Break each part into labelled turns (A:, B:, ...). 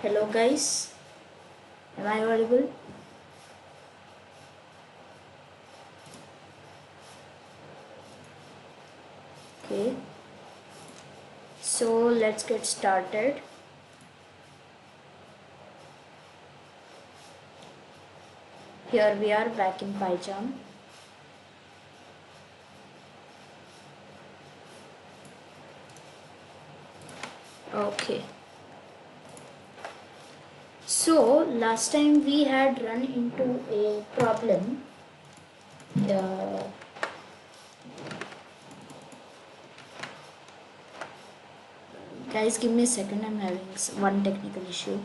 A: Hello guys, am I audible? Okay, so let's get started. Here we are back in Python. Okay, so last time we had run into a problem. Uh, Guys, give me a second, I'm having one technical issue.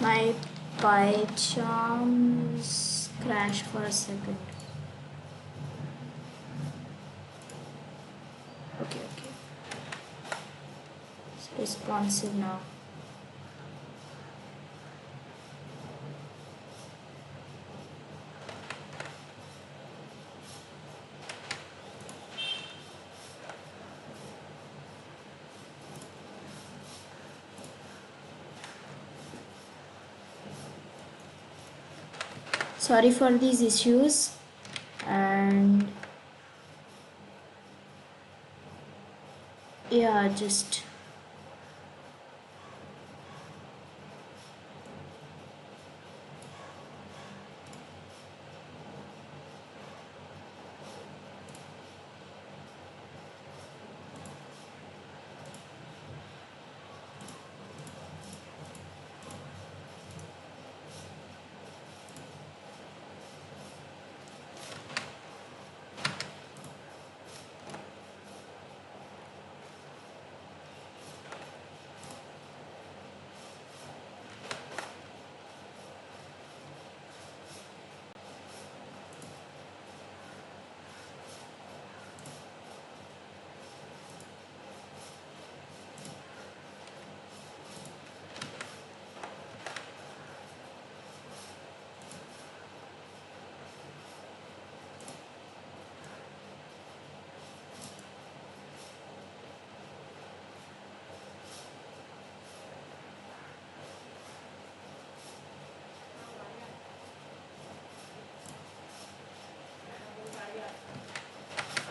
A: My Python crashed for a second. Okay. It's responsive now. Sorry for these issues, and yeah, just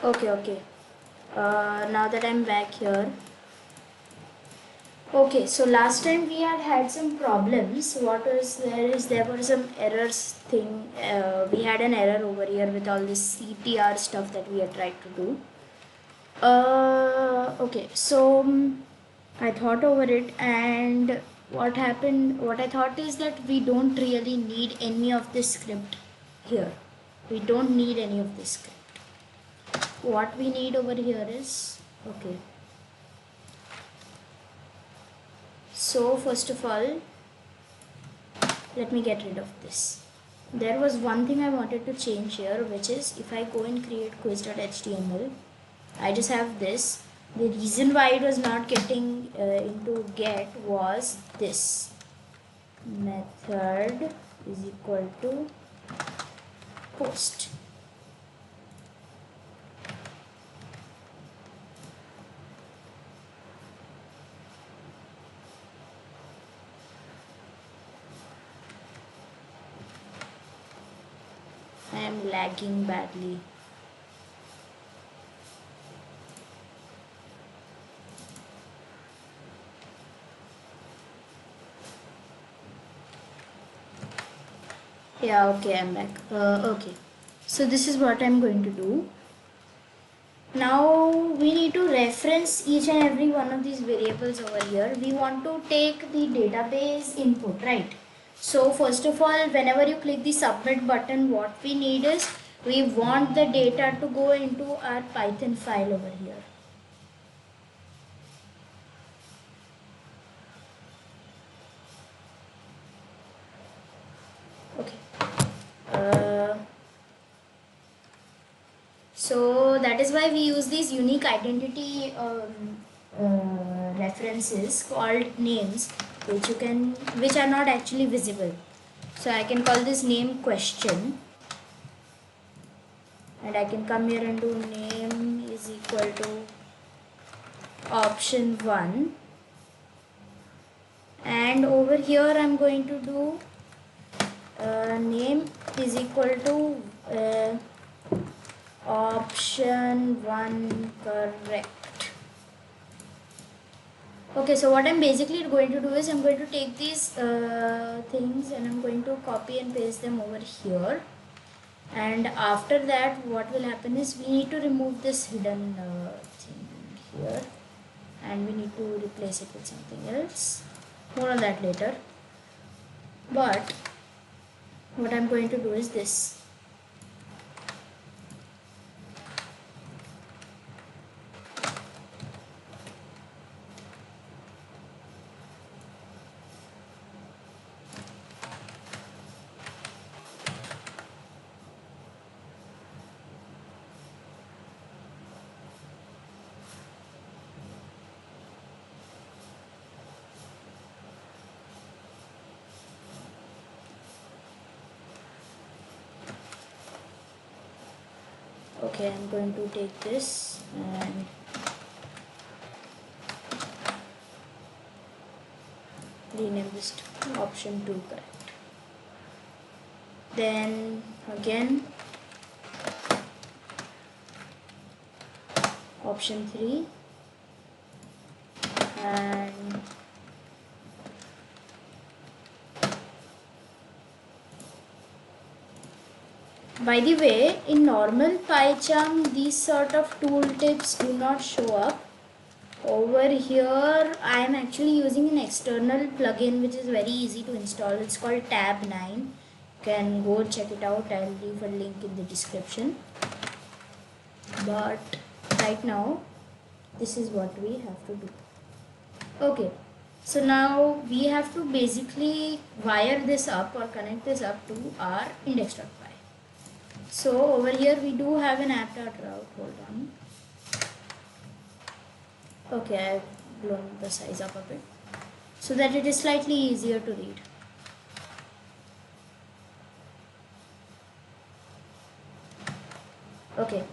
A: okay. Now that I'm back here. Okay, so last time we had some problems. What was there were some errors thing. We had an error over here with all this CTR stuff that we had tried to do. Okay, so I thought over it, and what happened, what I thought is that we don't really need any of this script here. We don't need any of this script. What we need over here is, okay, so first of all, let me get rid of this. There was one thing I wanted to change here, which is if I go and create quiz.html, I just have this. The reason why it was not getting into get was this method is equal to post. I am lagging badly. Yeah, okay, I'm back. Okay, so this is what I'm going to do. Now we need to reference each and every one of these variables over here. We want to take the database input, right? So first of all, whenever you click the submit button, what we need is We want the data to go into our Python file over here. Okay. So that is why we use these unique identity references called names, which are not actually visible. So I can call this name question, and I can come here and do name is equal to option 1, and over here I'm going to do name is equal to option 1 correct. Okay, so what I'm basically going to do is I'm going to take these things and I'm going to copy and paste them over here, and after that what will happen is we need to remove this hidden thing here, and we need to replace it with something else. More on that later. But what I'm going to do is this. Okay, I'm going to take this and rename this to option 2 correct. Then again option 3, and by the way, in normal PyCharm these sort of tooltips do not show up. Over here I am actually using an external plugin which is very easy to install. It's called tab9. You can go check it out. I'll leave a link in the description. But right now this is what we have to do. Okay, so now we have to basically wire this up or connect this up to our index.py. So over here we do have an app.route. Hold on. Okay, I've blown the size up a bit so that it is slightly easier to read. Okay,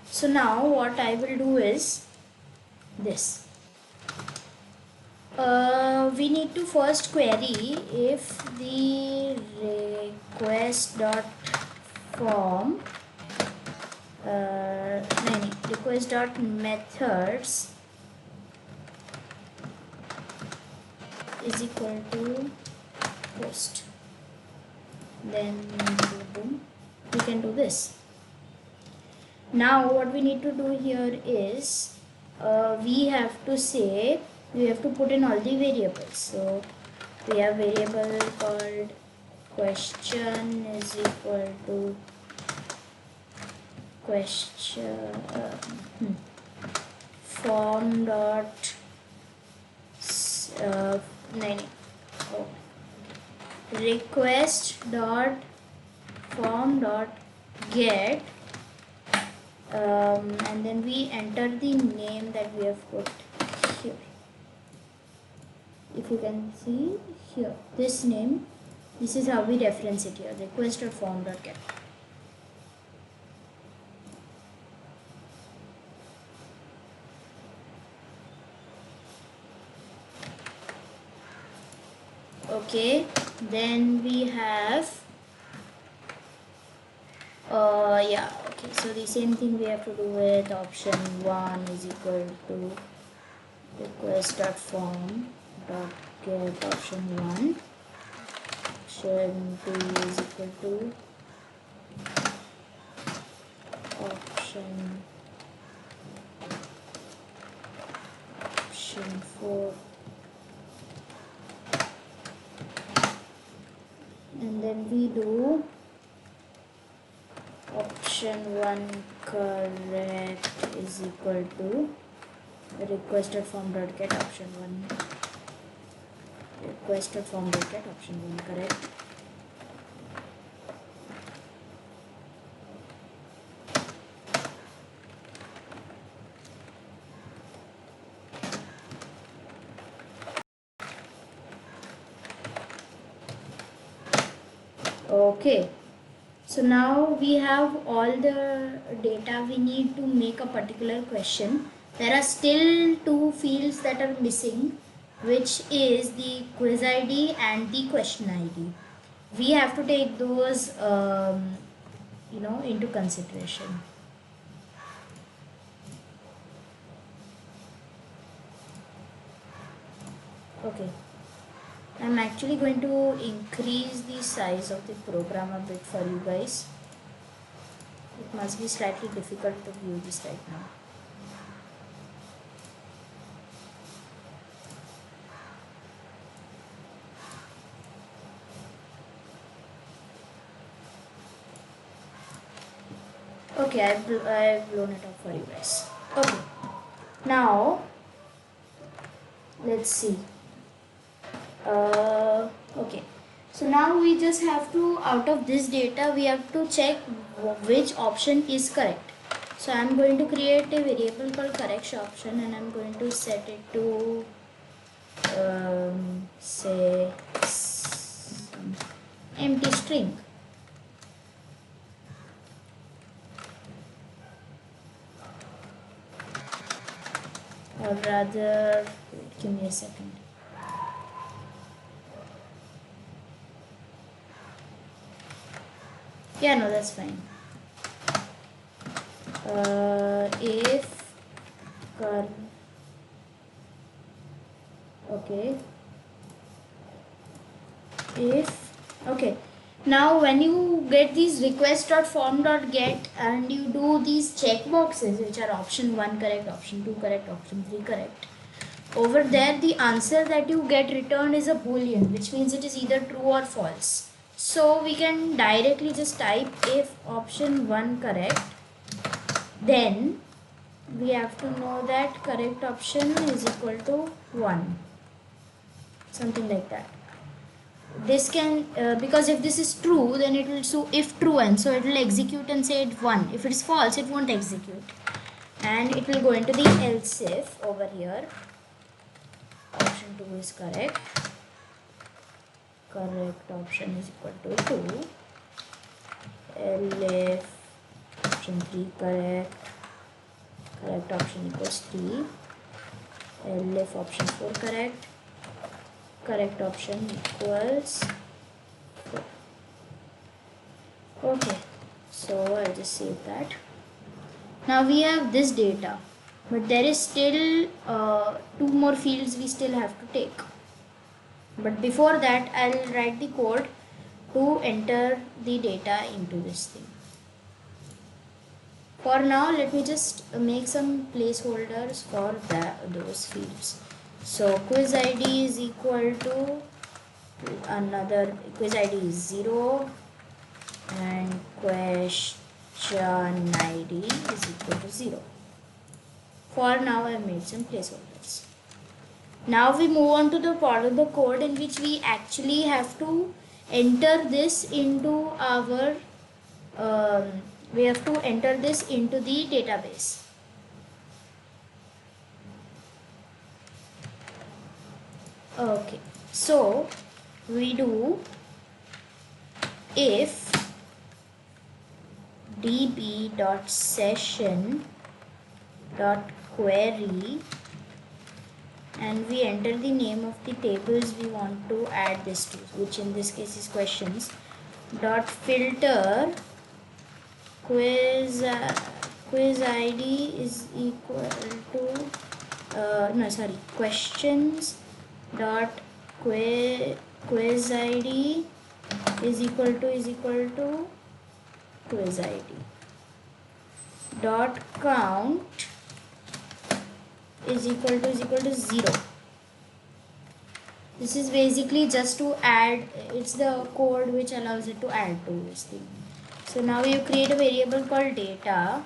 A: so now what I will do is this. We need to first query if the request.form request.methods is equal to post. Then boom, we can do this. Now what we need to do here is we have to put in all the variables. So we have variable called question is equal to question form dot request dot form dot get, and then we enter the name that we have put here. If you can see here, this name, this is how we reference it here, request dot form dot get. Okay, then we have okay, so the same thing we have to do with option 1 is equal to request.form.get option 1, option 2 is equal to option 4, and then we do option option 1 correct is equal to requested form dot get option 1 requested form dot get option 1 correct. Okay, so now we have all the data we need to make a particular question. There are still two fields that are missing, which is the quiz ID and the question ID. We have to take those into consideration. Okay, I'm actually going to increase the size of the program a bit for you guys. It must be slightly difficult to view this right now. Okay, I've blown it up for you guys. Okay, now let's see. Okay, so now we just have to, out of this data, we have to check which option is correct. So I'm going to create a variable called correct option, and I'm going to set it to say empty string. Or rather, give me a second. Yeah, no, that's fine. If okay, okay, now when you get these request.form.get and you do these check boxes, which are option 1 correct, option 2 correct, option 3 correct, over there the answer that you get returned is a boolean, which means it is either true or false. So we can directly just type if option 1 correct, then we have to know that correct option is equal to 1, something like that. This can because if this is true, then it will, so if true, and so it will execute and say it 1. If it is false, it won't execute, and it will go into the else if over here. Option 2 is correct, correct option is equal to 2, if option 3 correct, correct option equals 3, if option 4 correct, correct option equals 4. Okay, so I'll just save that. Now we have this data, but there is still 2 more fields we still have to take. But before that, I'll write the code to enter the data into this thing. For now, let me just make some placeholders for those fields. So quiz ID is equal to another, quiz ID is 0, and question ID is equal to 0. For now, I have made some placeholders. Now we move on to the part of the code in which we actually have to enter this into our we have to enter this into the database. Okay, so we do if db.session.query, and we enter the name of the tables we want to add this to, which in this case is questions, dot filter quiz ID is equal to questions dot quiz ID is equal to quiz ID dot count is equal to 0. This is basically just to add, it's the code which allows it to add to this thing. So So now you create a variable called data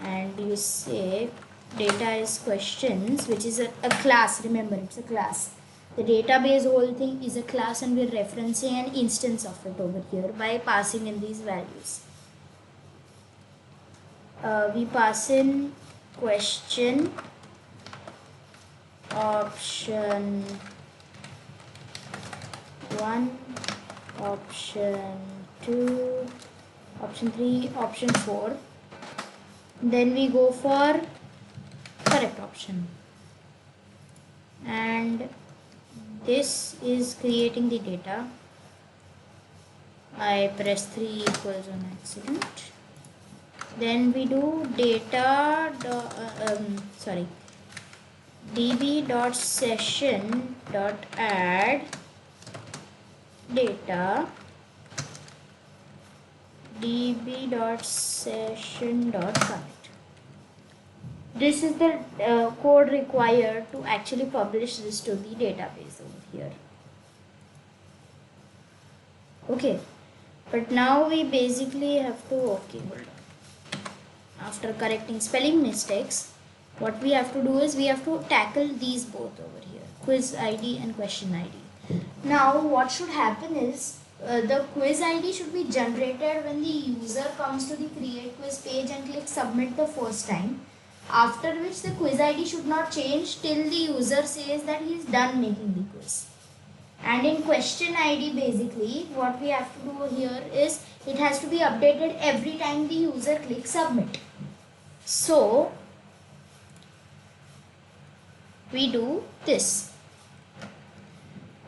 A: and you say data is questions, which is a class. Remember, it's a class. The database whole thing is a class and we're referencing an instance of it over here by passing in these values. We pass in question, option 1, option 2, option 3, option 4. Then we go for correct option. And this is creating the data. I press 3 equals on accident. Then we do data db.session.add data db.session.commit. This is the code required to actually publish this to the database over here. Okay, but now we basically have to, okay, hold on. After correcting spelling mistakes, what we have to do is we have to tackle these both over here, quiz ID and question ID. Now what should happen is the quiz ID should be generated when the user comes to the create quiz page and clicks submit the first time, after which the quiz ID should not change till the user says that he is done making the quiz. And in question ID, basically what we have to do here is it has to be updated every time the user clicks submit. So we do this.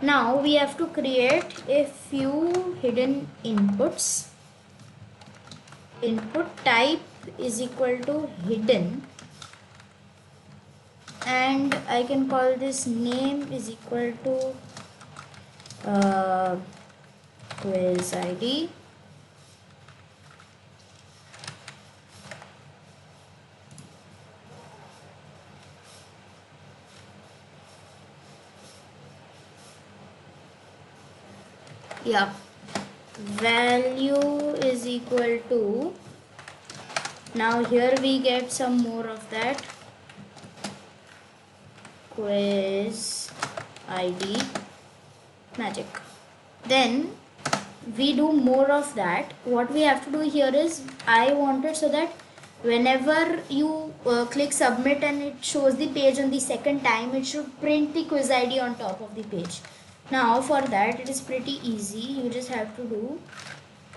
A: Now we have to create a few hidden inputs. Input type is equal to hidden, and I can call this name is equal to quiz ID. Yeah, value is equal to, now here we get some more of that, quiz ID magic. Then we do more of that. What we have to do here is I wanted so that whenever you click submit and it shows the page on the second time, it should print the quiz ID on top of the page. Now for that it is pretty easy. You just have to do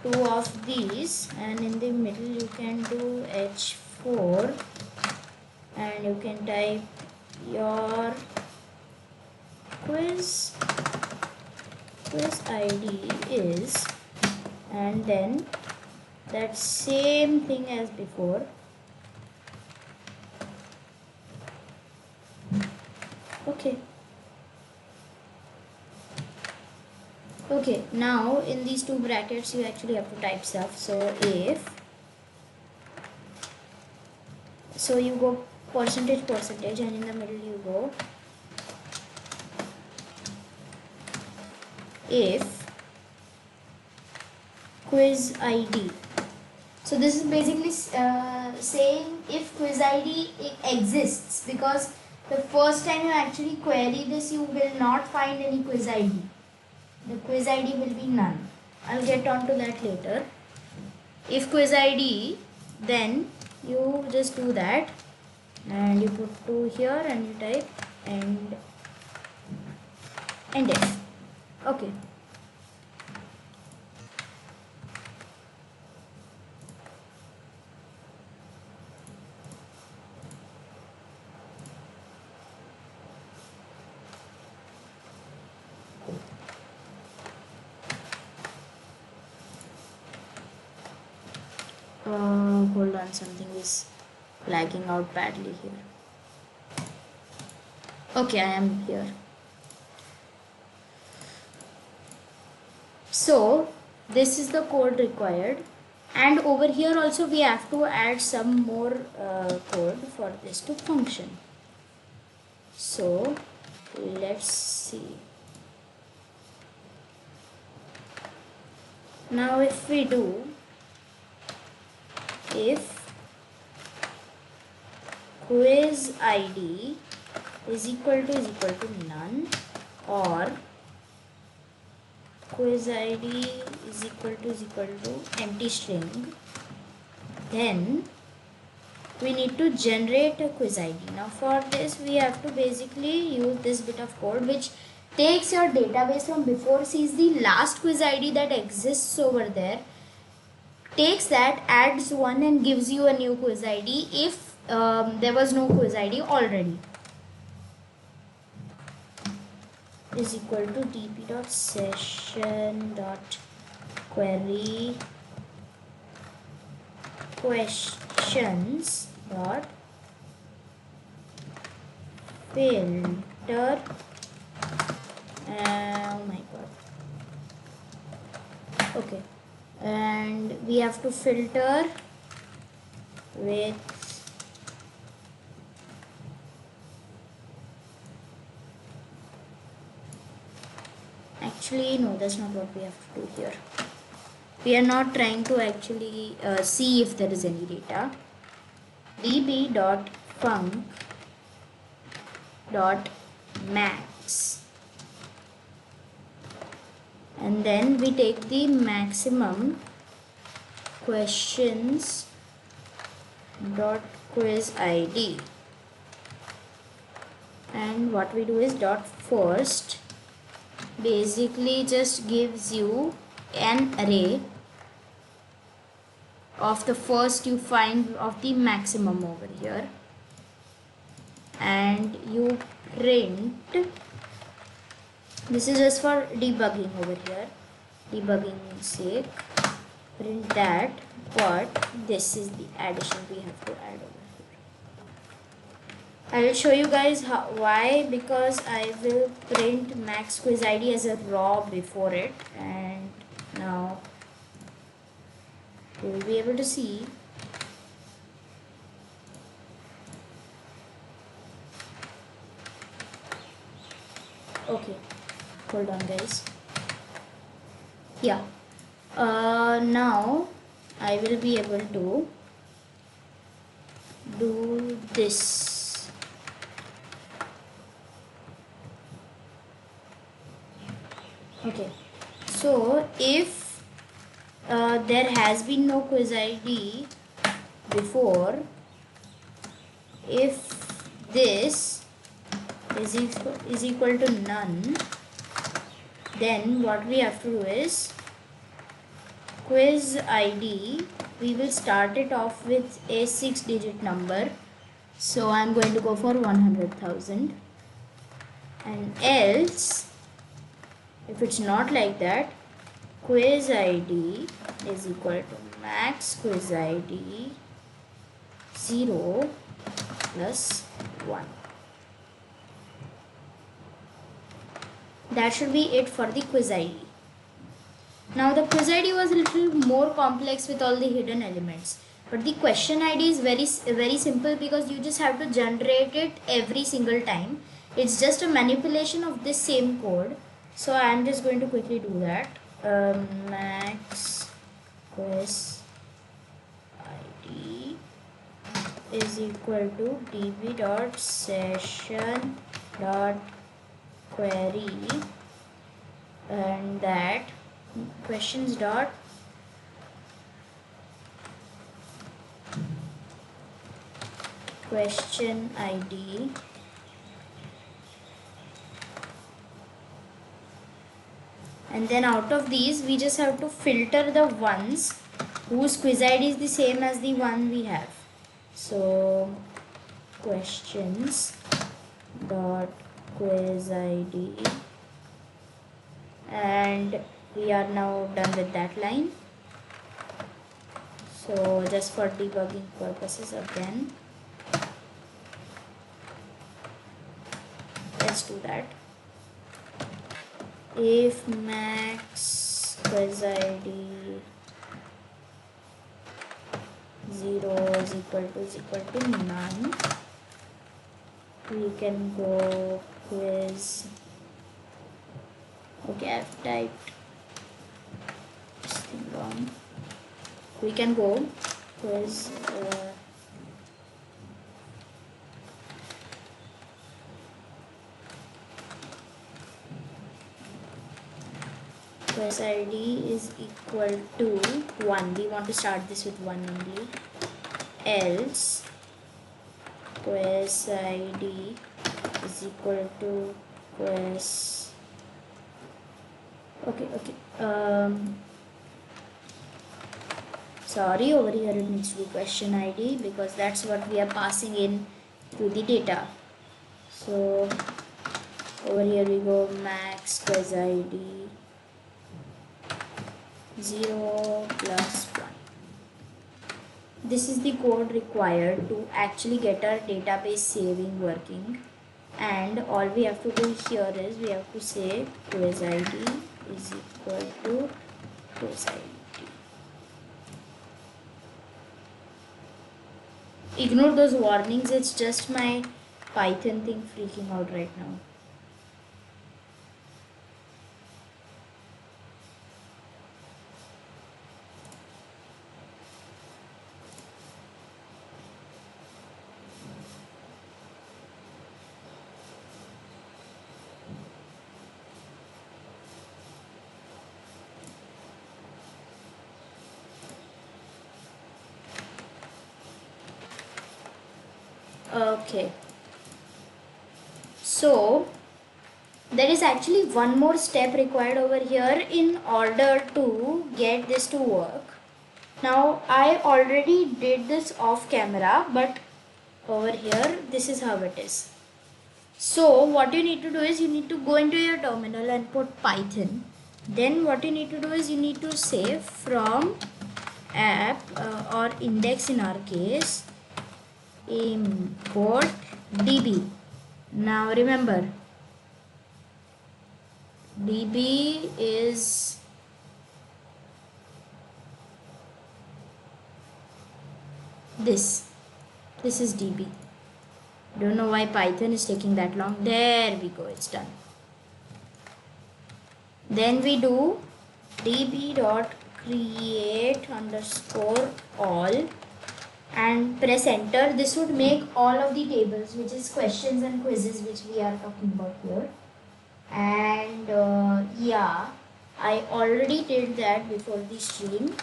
A: 2 of these, and in the middle you can do H4 and you can type your quiz ID is, and then that same thing as before. Okay. Okay, now in these two brackets you actually have to type stuff. So if, so you go percentage and in the middle you go if quiz ID. So this is basically saying if quiz ID exists, because the first time you actually query this you will not find any quiz ID. The quiz ID will be none. I'll get on to that later. If quiz ID, then you just do that and you put 2 here and you type and if. Okay. Hold on, something is lagging out badly here. Okay, I am here. So this is the code required, and over here also we have to add some more code for this to function. So let's see. Now if we do if quiz id is equal to none, or quiz id is equal to empty string, then we need to generate a quiz id. Now for this we have to basically use this bit of code which takes your database from before, sees the last quiz id that exists over there, takes that, adds one and gives you a new quiz id if there was no quiz id already, is equal to db.session.query questions dot filter. Oh my god. Okay, and we have to filter with actually no, that's not what we have to do here. We are not trying to actually see if there is any data. db.func.max, and then we take the maximum questions dot quiz id, and what we do is dot first basically just gives you an array of the first you find of the maximum over here, and you print, this is just for debugging over here, debugging sake, print that, but this is the addition we have to add over here. I will show you guys why, because I will print max quiz id as a raw before it, and now you will be able to see okay, hold on guys. Yeah, now I will be able to do this. Okay, so if there has been no quiz id before, if this is equal to none, then what we have to do is quiz id, we will start it off with a 6-digit number, so I'm going to go for 100,000, and else if it's not like that, quiz id is equal to max quiz id 0 plus 1. That should be it for the quiz id. Now the quiz id was a little more complex with all the hidden elements, but the question id is very simple because you just have to generate it every single time. It's just a manipulation of this same code, so I'm just going to quickly do that. Max quiz id is equal to db.session.query, and that questions dot question id and then out of these we just have to filter the ones whose quiz id is the same as the one we have. So questions dot quiz id, and we are now done with that line. So just for debugging purposes again, let's do that. If max quiz id 0 is equal to none, we can go quiz. Okay, I've typed this thing wrong. We can go quiz quiz id is equal to 1. We want to start this with 1 only. Else quiz id is equal to quiz. Okay. Sorry, over here it needs to be question id because that's what we are passing in to the data. So over here we go max quiz id 0 plus 1. This is the code required to actually get our database saving working, and all we have to do here is we have to say quiz id is equal to quiz id. Ignore those warnings, it's just my Python thing freaking out right now. Okay, so there is actually one more step required over here in order to get this to work. Now I already did this off camera, but over here this is how it is. So what you need to do is you need to go into your terminal and put Python. Then what you need to do is you need to say from app or index in our case import db. Now remember, db is this is db. Don't know why Python is taking that long. There we go, it's done. Then we do db dot create underscore all and press enter. This would make all of the tables, which is questions and quizzes, which we are talking about here. And yeah, I already did that before the stream.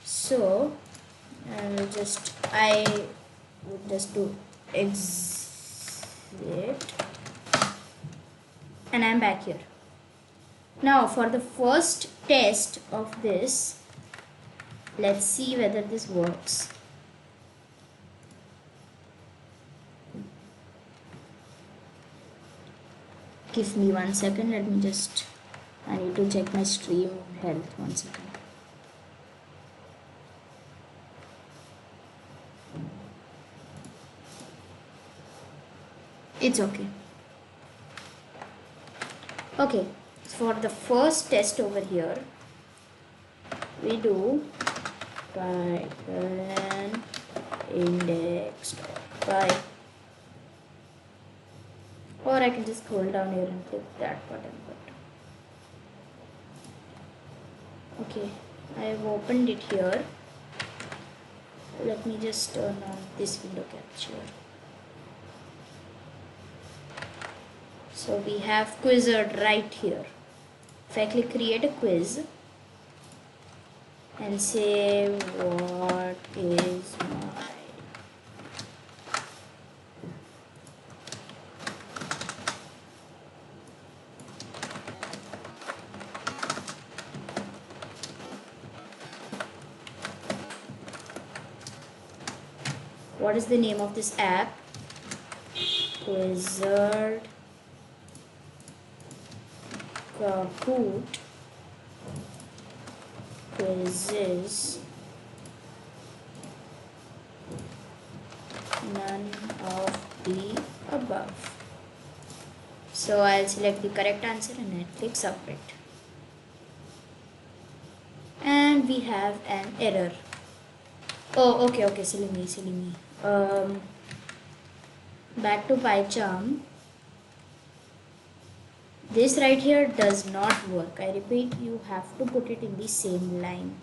A: So I would just do exit and I'm back here. Now for the first test of this, let's see whether this works. Give me 1 second, I need to check my stream health. 1 second. It's okay. Okay, for the first test over here, we do Python index.py, or I can just scroll down here and click that button. But okay, I have opened it here. Let me just turn on this window capture. So we have Quizzard right here. If I click create a quiz and say what is my what is the name of this app? Quizzard Kahoot quizzes, none of the above. So I'll select the correct answer and I'll click submit. And we have an error. Oh, okay, silly me. Back to PyCharm. This right here does not work. I repeat, you have to put it in the same line.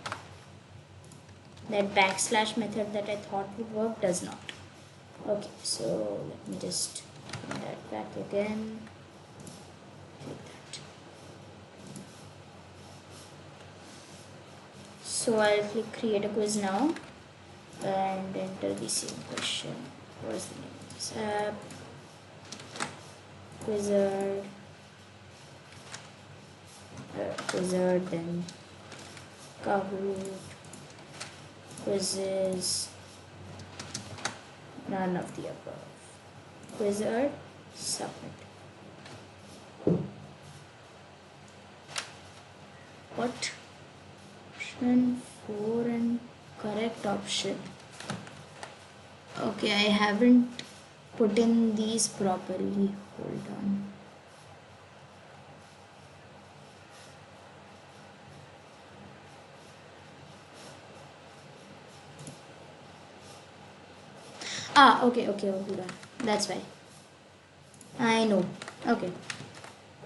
A: that backslash method that I thought would work does not. Okay, so let me just bring that back again. Click that. So I'll click create a quiz now and enter the same question. What's the name of this app? Wizard, then Kahoot, quizzes, none of the above. Wizard, submit. What? Option 4 and correct option. Okay, I haven't put in these properly. Hold on. Okay, hold on. That's why. I know. Okay.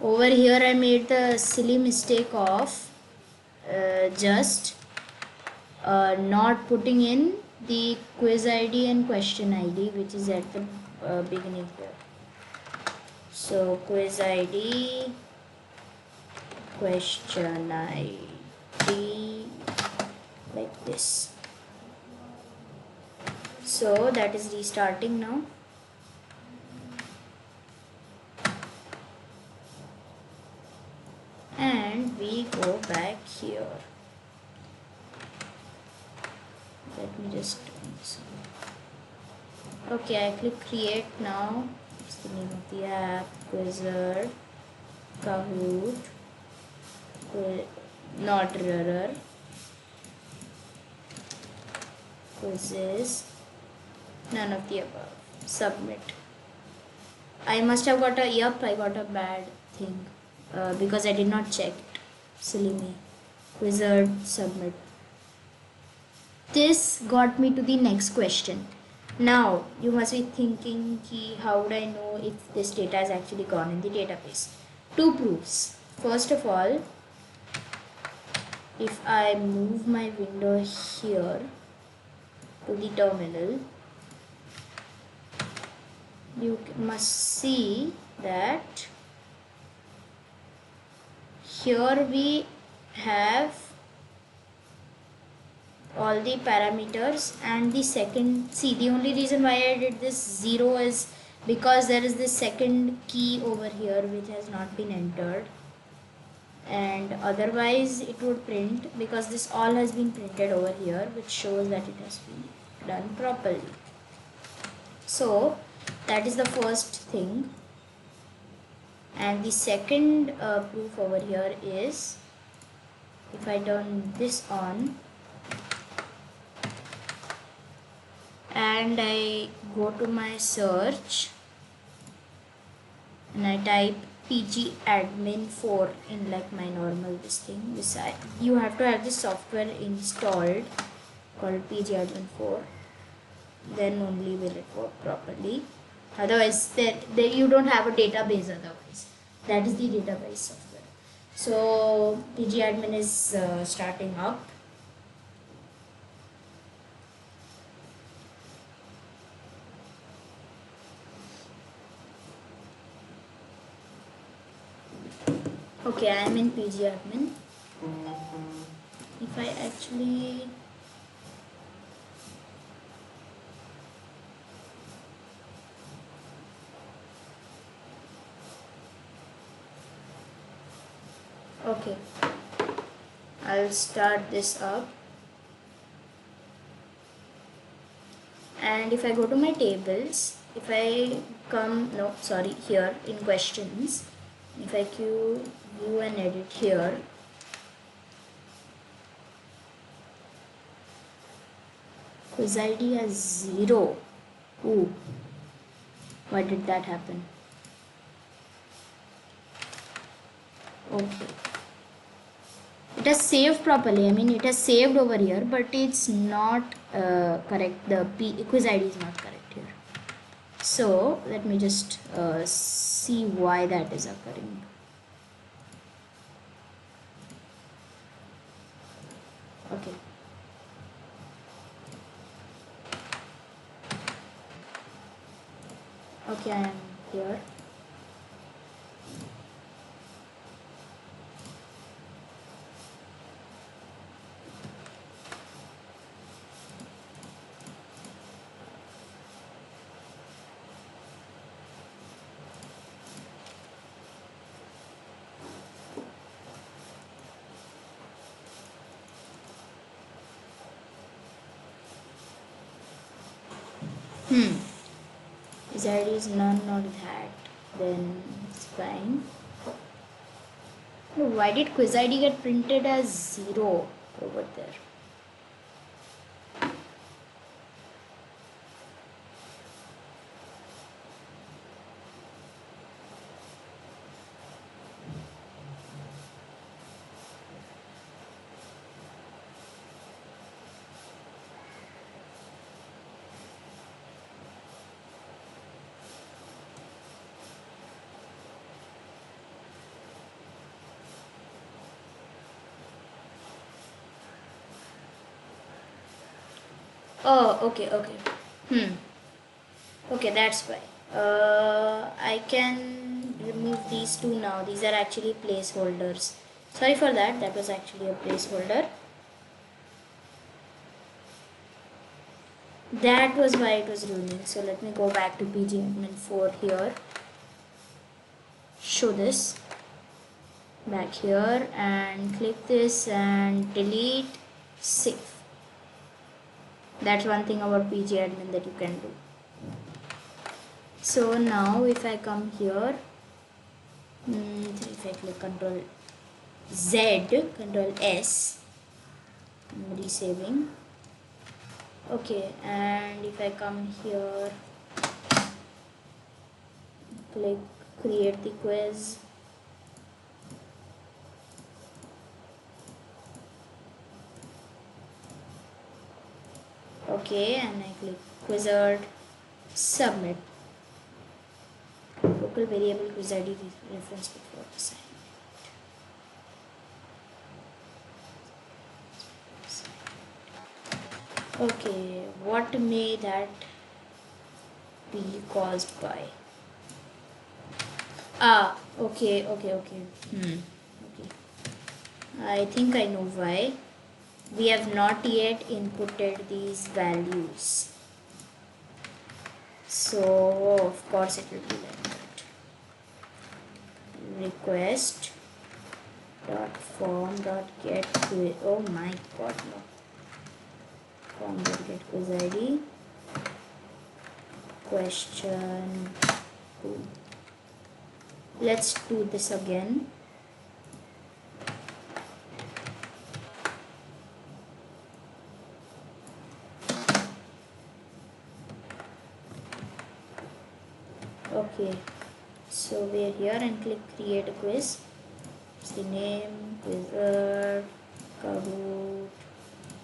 A: Over here I made the silly mistake of just not putting in the quiz ID and question ID, which is at the beginning here. So quiz ID, question ID, like this. So that is restarting now. And we go back here. Let me just okay, I click create now. What's the name of the app? Wizard, Kahoot, not RR, quizzes, none of the above. Submit. I must have got I got a bad thing because I did not check it. Silly me. Wizard, submit. This got me to the next question. Now you must be thinking, how would I know if this data has actually gone in the database? Two proofs. First of all, if I move my window here to the terminal, you must see that here we have all the parameters, and the second, see, the only reason why I did this 0 is because there is this second key over here which has not been entered, and otherwise it would print because this all has been printed over here, which shows that it has been done properly. So that is the first thing. And the second proof over here is, if I turn this on and I go to my search and I type pgadmin4 in like my normal this thing, you have to have this software installed called pgadmin4, then only will it work properly. Otherwise you don't have a database otherwise. That is the database software. So pgadmin is starting up. Okay, I am in pgadmin. If I actually okay, I'll start this up, and if I go to my tables, if I come, no sorry, here in questions, if I view and edit here, quiz ID has 0. Ooh, why did that happen? Okay, it has saved properly. I mean, it has saved over here, but it's not correct. The quiz ID is not correct here. So let me just see why that is occurring. Okay, Okay, I am here. His ID is none, not that. Then it's fine. No, why did quiz ID get printed as 0 over there? Oh, okay, okay. Okay, that's why. I can remove these two now. These are actually placeholders. Sorry for that. That was actually a placeholder. That was why it was ruining. So let me go back to pgadmin 4 here. Show this. Back here and click this and delete, save. That's one thing about pgadmin that you can do. So now if I come here, if I click Control Z, Control S, I'm resaving. Okay, and if I come here, click create the quiz. Okay, and I click wizard, submit. Local variable quiz ID reference before assignment. Okay, what may that be caused by? Okay. Okay. I think I know why. We have not yet inputted these values. So, of course, it will be like that. Request dot form dot get quiz. Oh my god, no. Form dot get quiz ID. Question 2. Let's do this again. Okay, so we are here and click create a quiz. It's the name, wizard, Kahoot,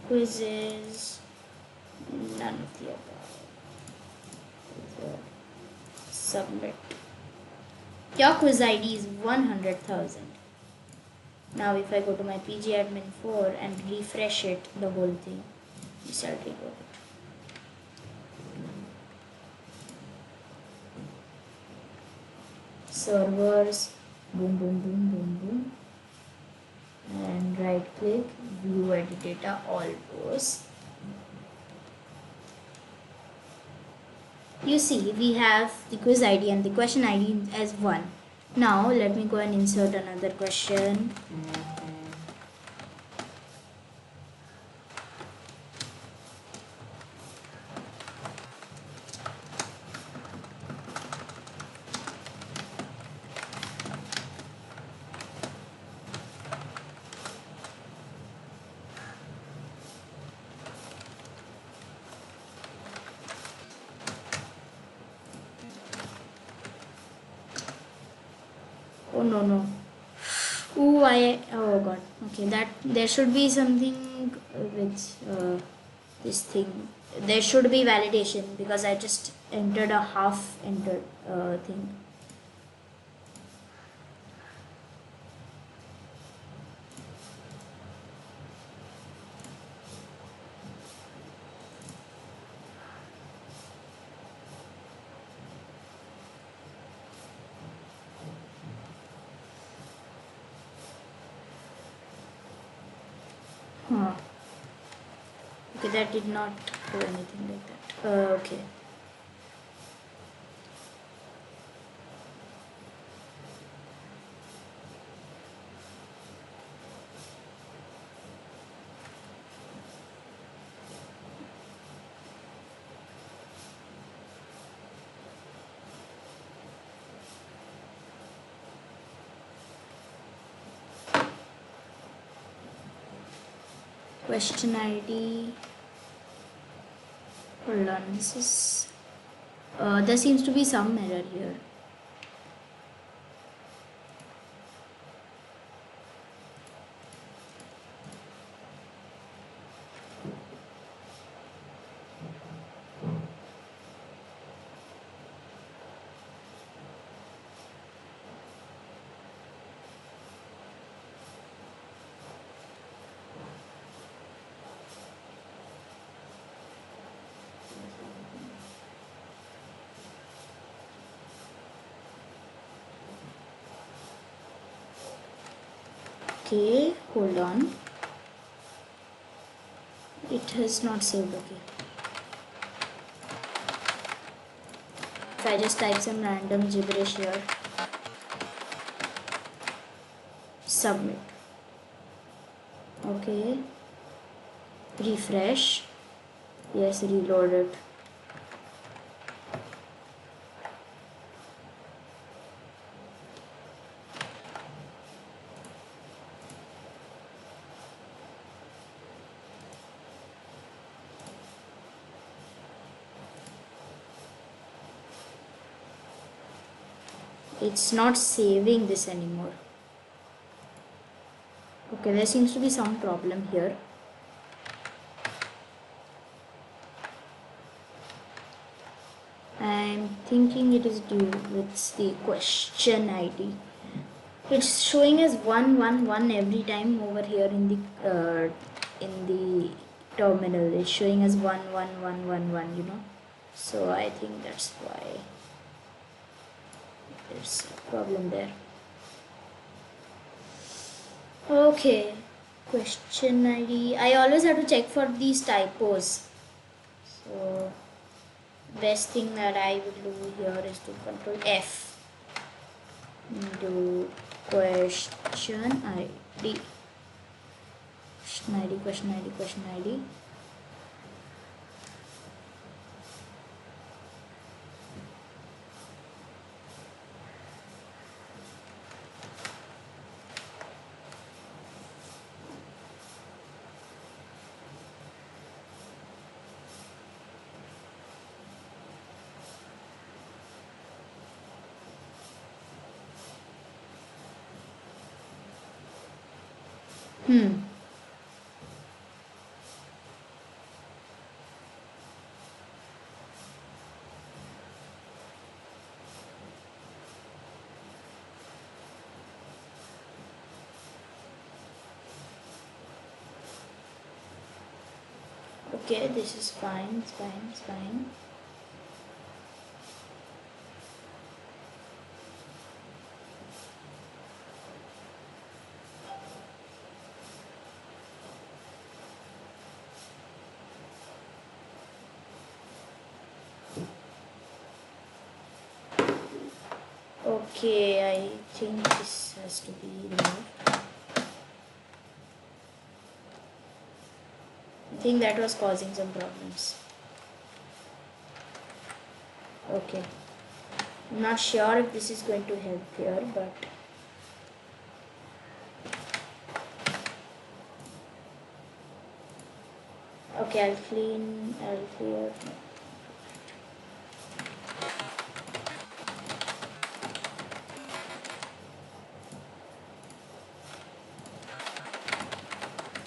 A: quizzes, none of the above. Wizard. Submit. Your quiz ID is 100,000. Now if I go to my pgadmin 4 and refresh it, the whole thing, we start reload it. Servers, boom, and right click, view edit data, all rows. You see, we have the quiz ID and the question ID as 1. Now let me go and insert another question. Oh no. Oh god. Okay, that there should be something with this thing. There should be validation because I just entered a half entered thing. Huh. Okay, that did not do anything like that. Okay. Question ID. Hold on, this is. There seems to be some error here. Okay, hold on. It has not saved. Okay. If I just type some random gibberish here, submit. Okay. Refresh. Yes, reload it. It's not saving this anymore. Okay, there seems to be some problem here. I'm thinking it is due with the question ID. It's showing as 111 every time over here in the terminal. It's showing as 11111, you know. So I think that's why there's a problem there. Okay, question ID. I always have to check for these typos. So best thing that I will do here is to control F. Do question ID. Question ID. Okay, this is fine, it's fine. Okay, I think this has to be removed. I think that was causing some problems. Okay. I'm not sure if this is going to help here, but okay, I'll clear.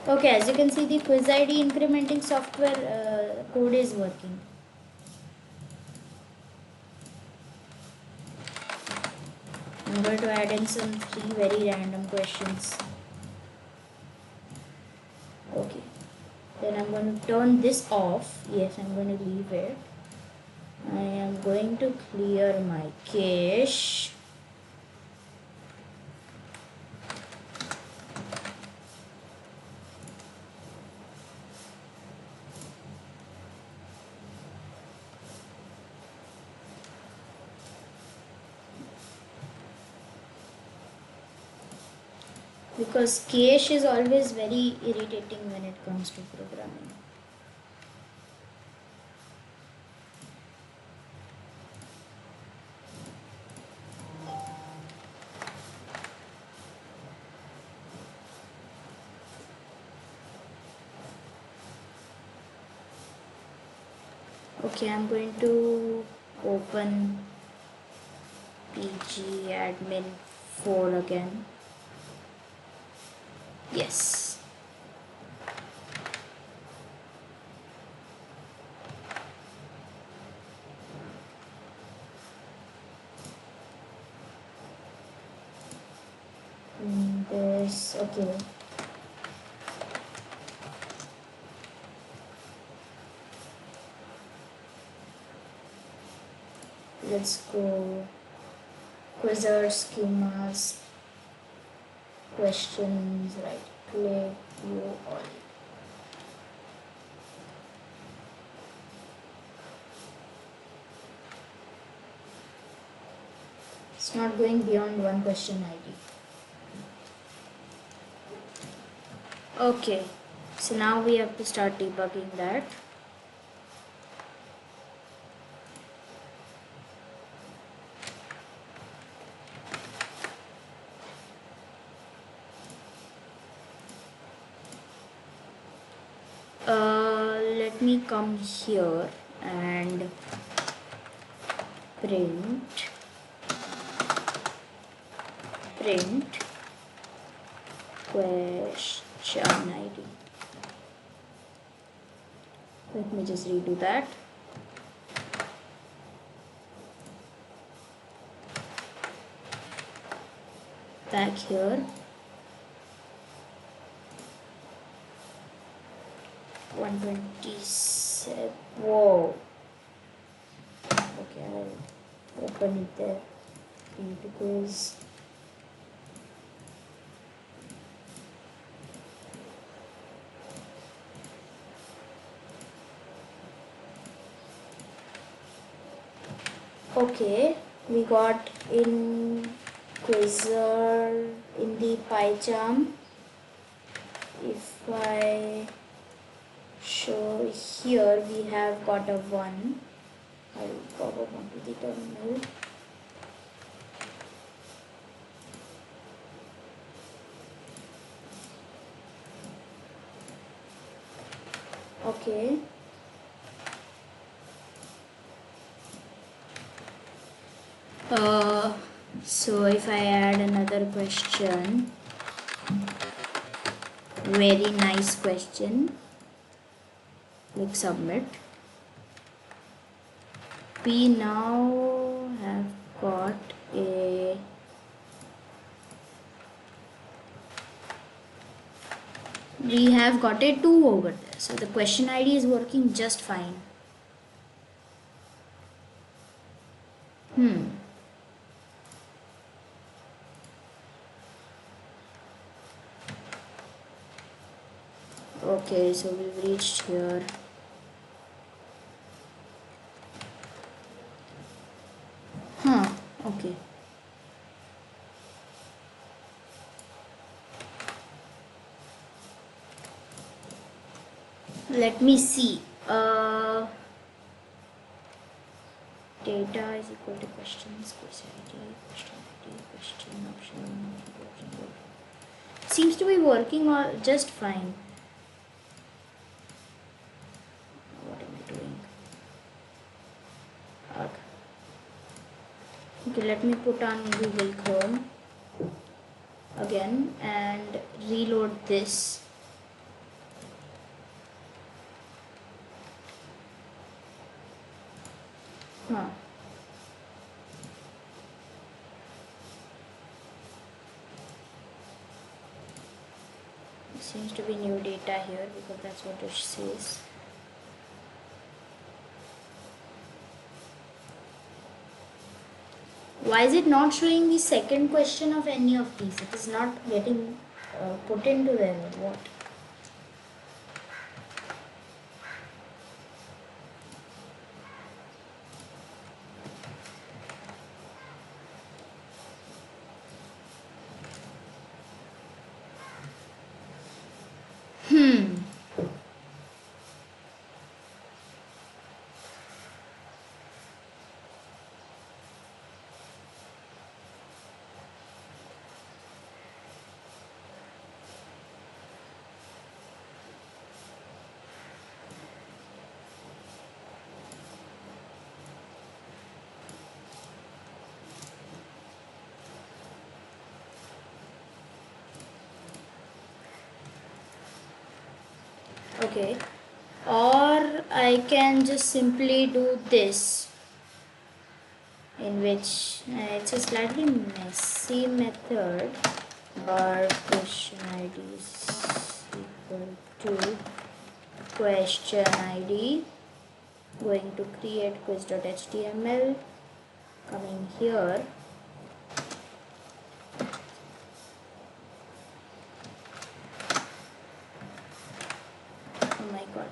A: Okay, as you can see, the quiz ID incrementing software code is working. I'm going to add in some 3 very random questions. Okay. Then I'm going to turn this off. Yes, I'm going to leave it. I am going to clear my cache. because cache is always very irritating when it comes to programming. Okay, I'm going to open pgadmin 4 again. Yes. This, okay. Let's go quizzer schemas, questions, right click, view all. It's not going beyond one question ID. Okay, so now we have to start debugging that. Let me come here and print question ID. Let me just redo that. Back here. 127. Whoa. Okay, I'll open it there. Into quiz. Okay, we got in quizzer in the PyCharm. If I show here, we have got a 1. I'll forward on to the terminal. Okay. So if I add another question, very nice question, click submit. We now have got a we have got a 2 over there, so the question ID is working just fine. Okay, so we've reached here. Okay. Let me see. Data is equal to questions, question option. Seems to be working all just fine. What am I doing? Okay, let me put on Google Chrome again and reload this. Seems to be new data here because that's what it says. Why is it not showing the second question of any of these? It is not getting put into there or what? Okay, or I can just simply do this, in which it's a slightly messy method, but question id is equal to question id, going to create quiz.html, coming here, oh my god,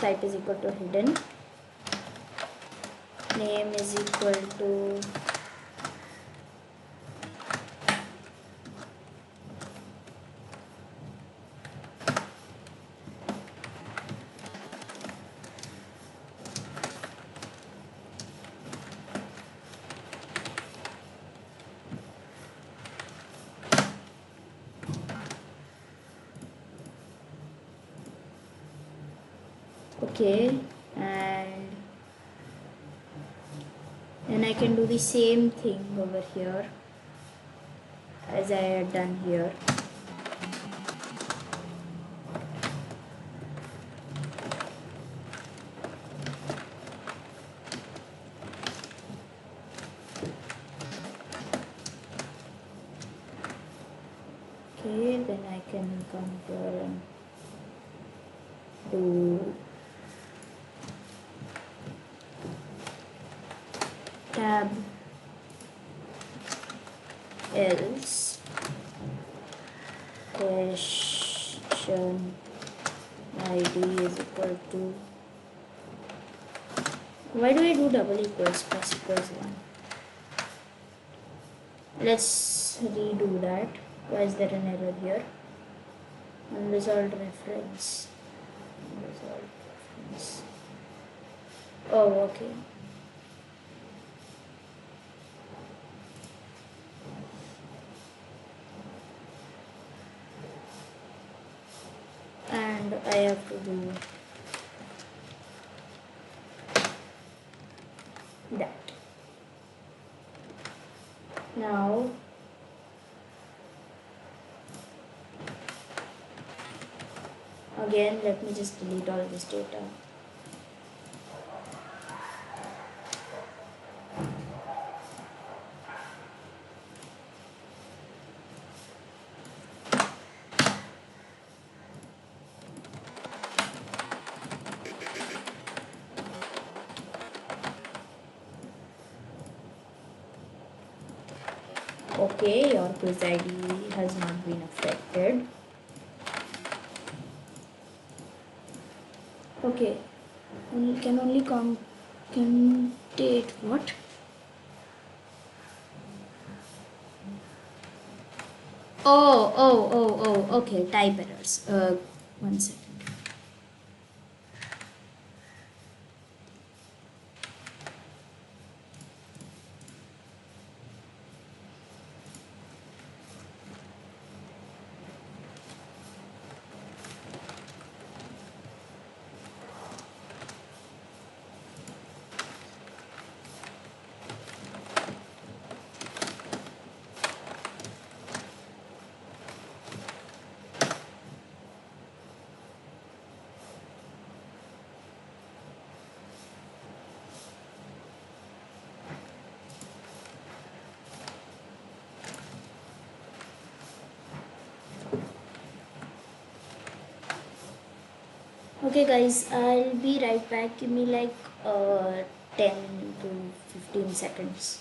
A: type is equal to hidden, name is equal to okay, and then I can do the same thing over here as I had done here. Okay, then I can come here and do tab else question id is equal to, why do I do double equals plus equals 1? Let's redo that. Why is there an error here? Unresolved reference. Unresolved reference. Oh, okay. And I have to do that. Now again, let me just delete all this data. Okay, your quiz ID has not been affected. Okay, can only concatenate what? Oh, okay, type errors. One second. Okay guys, I'll be right back. Give me like 10 to 15 seconds.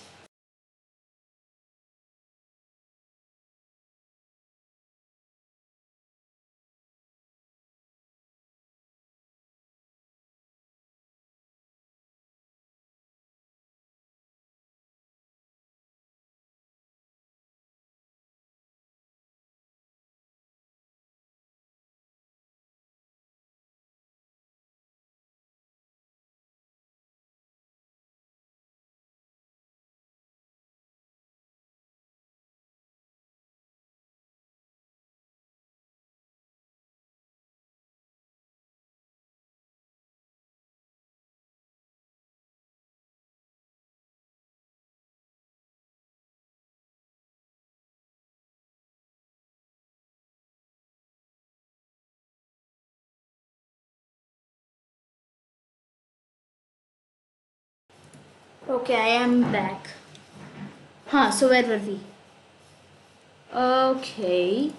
A: Okay, I am back. So where were we? Okay.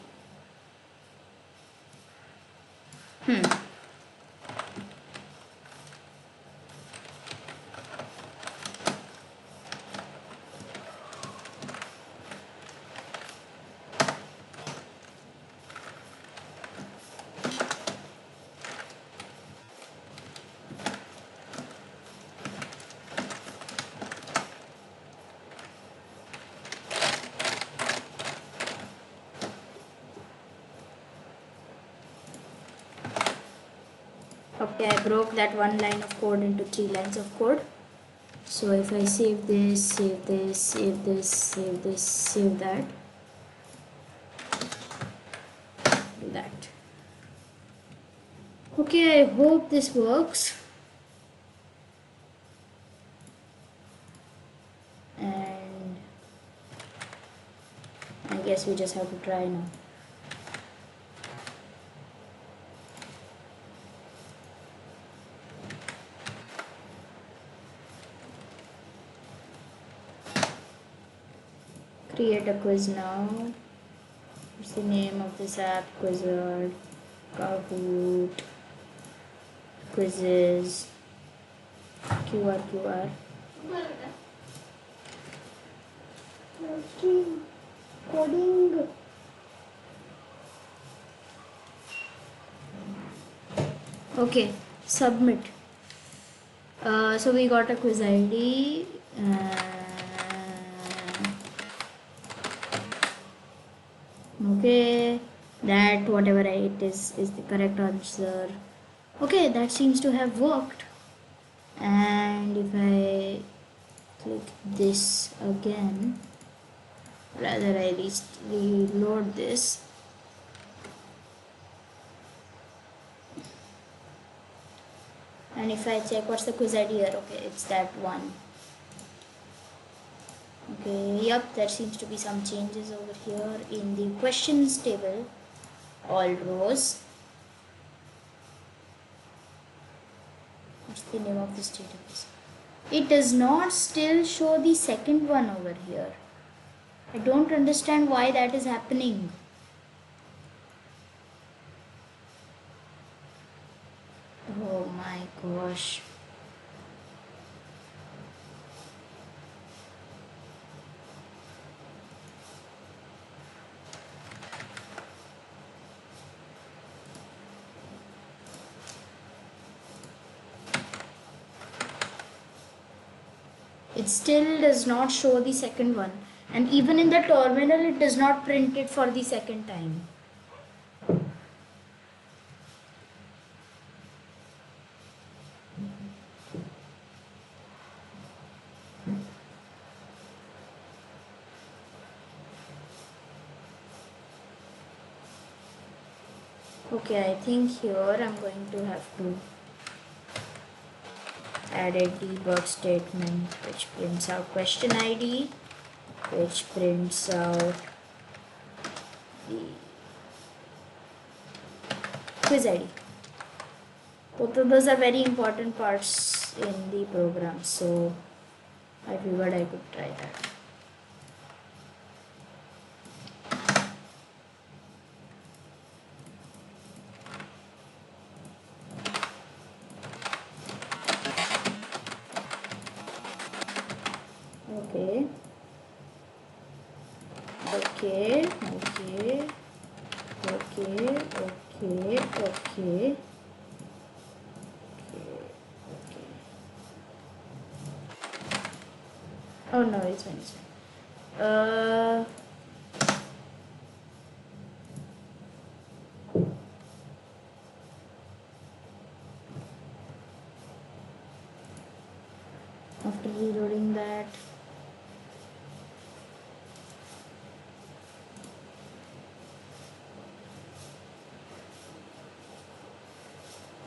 A: Hmm. Okay, I broke that one line of code into 3 lines of code. So if I save this, save this, save this, save this, save that, do that. Okay, I hope this works. And I guess we just have to try now. Create a quiz now. What's the name of this app? Quizard, Kahoot, quizzes, QR. Coding. Okay, submit. So we got a quiz ID. Okay, that whatever it is the correct answer. Okay, that seems to have worked. And if I click this again, rather I reload this. And if I check what's the quiz ID here, okay, it's that one. Okay, yep, there seems to be some changes over here in the questions table, all rows. What's the name of this database? It does not still show the second one over here. I don't understand why that is happening. Oh my gosh. It still does not show the second one, and even in the terminal it does not print it for the second time. Okay, I think here I'm going to have to add a debug statement which prints out question ID, which prints out the quiz ID. Both of those are very important parts in the program, so I figured I could try that. Okay. Okay. Okay. Okay. Okay. Okay. Oh no, it's fine. It's fine. After reloading that,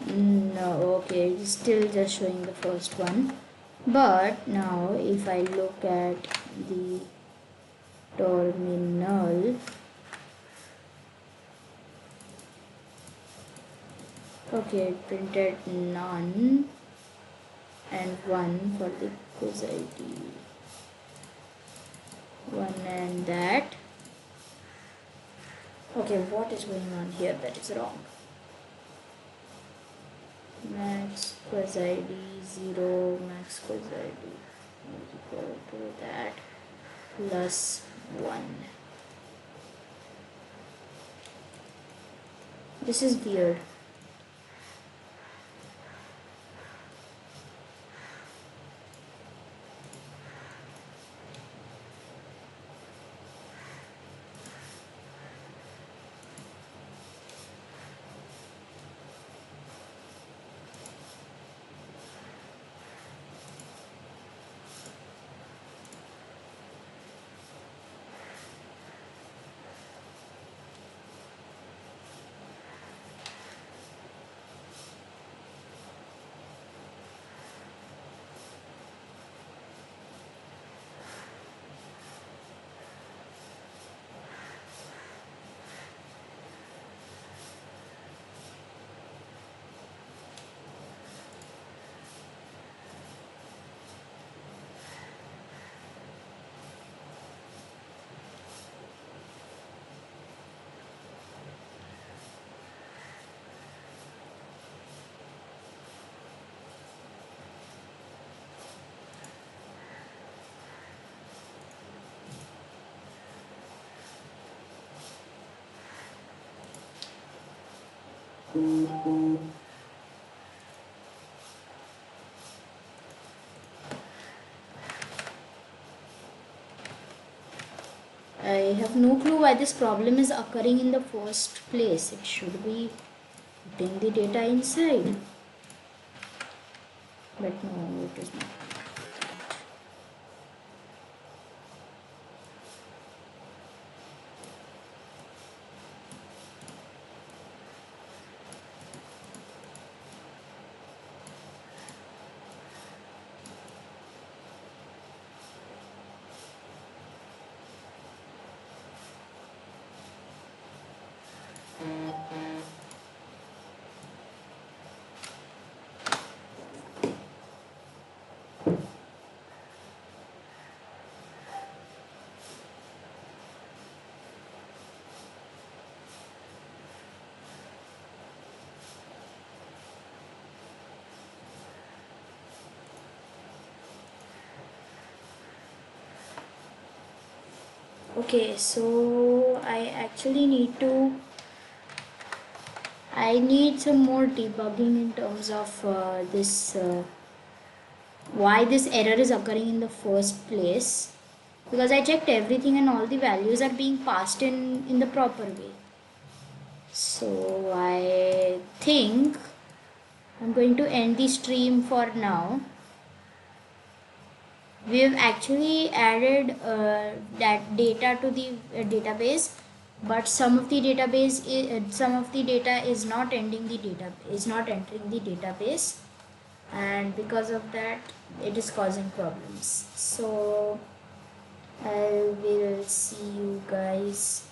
A: no, okay, it's still just showing the first one. But now if I look at the terminal, okay, it printed none and one for the quiz ID 1 and that. Okay, what is going on here that is wrong? Max quiz ID 0, max quiz ID is equal to that plus 1. This is weird. I have no clue why this problem is occurring in the first place. It should be putting the data inside. But no, it is not. Okay, so I need some more debugging in terms of why this error is occurring in the first place, because I checked everything and all the values are being passed in the proper way. So I think I'm going to end the stream for now. We've actually added that data to the database, but some of the data is not entering the database, and because of that it is causing problems. So I will see you guys